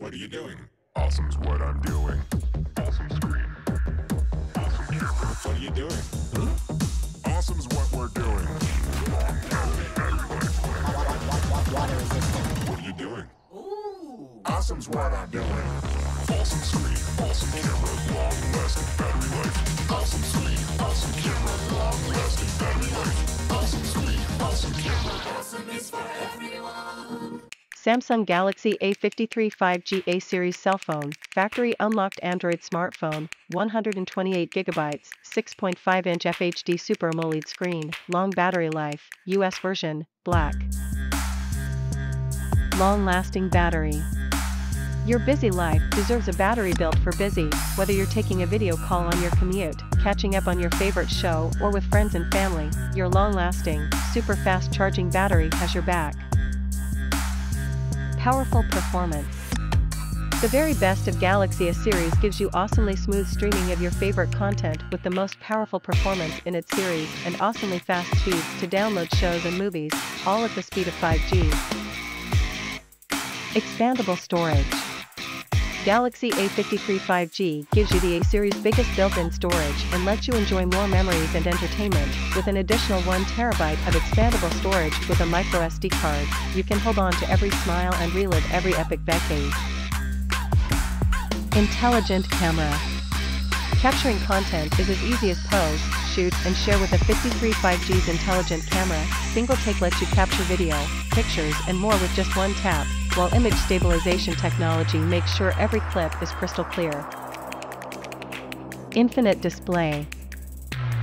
What are you doing? Awesome's what I'm doing. Awesome screen. Awesome camera. What are you doing? Huh? Awesome's what we're doing. Water resistant. What are you doing? Ooh. Awesome's what I'm doing. Awesome screen. Awesome camera. Long-lasting battery life. Awesome screen. Awesome camera. Long-lasting battery life. Awesome screen. Awesome camera. Awesome is for everyone. Samsung Galaxy A53 5G A series cell phone, factory unlocked Android smartphone, 128GB, 6.5-inch FHD Super AMOLED screen, long battery life, US version, black. Long-lasting battery. Your busy life deserves a battery built for busy, whether you're taking a video call on your commute, catching up on your favorite show, or with friends and family, your long-lasting, super fast charging battery has your back. Powerful performance. The very best of Galaxy A series gives you awesomely smooth streaming of your favorite content with the most powerful performance in its series and awesomely fast speeds to download shows and movies, all at the speed of 5G. Expandable storage. Galaxy A53 5G gives you the A series' biggest built-in storage and lets you enjoy more memories and entertainment, with an additional 1TB of expandable storage with a microSD card. You can hold on to every smile and relive every epic vacay. Intelligent camera. Capturing content is as easy as pose, shoot, and share with a 53 5G's intelligent camera. Single take lets you capture video, pictures, and more with just one tap, while image stabilization technology makes sure every clip is crystal clear. Infinite display.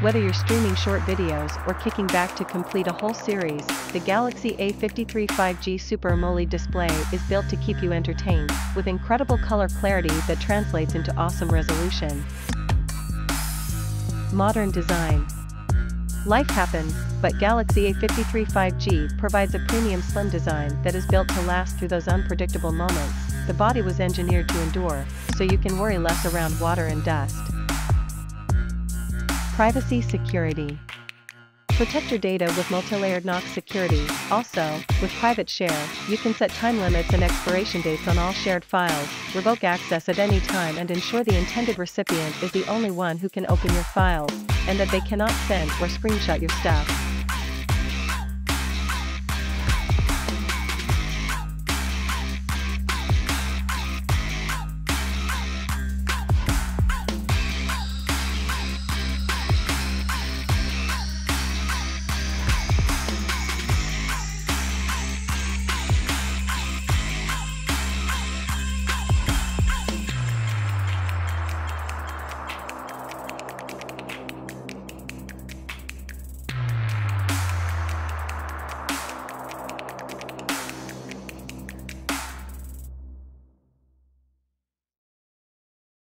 Whether you're streaming short videos or kicking back to complete a whole series, the Galaxy A53 5G Super AMOLED display is built to keep you entertained, with incredible color clarity that translates into awesome resolution. Modern design. Life happens, but Galaxy A53 5G provides a premium slim design that is built to last through those unpredictable moments. The body was engineered to endure, so you can worry less around water and dust. Privacy security. Protect your data with multi-layered knock security. Also, with Private Share, you can set time limits and expiration dates on all shared files, revoke access at any time, and ensure the intended recipient is the only one who can open your files, and that they cannot send or screenshot your stuff.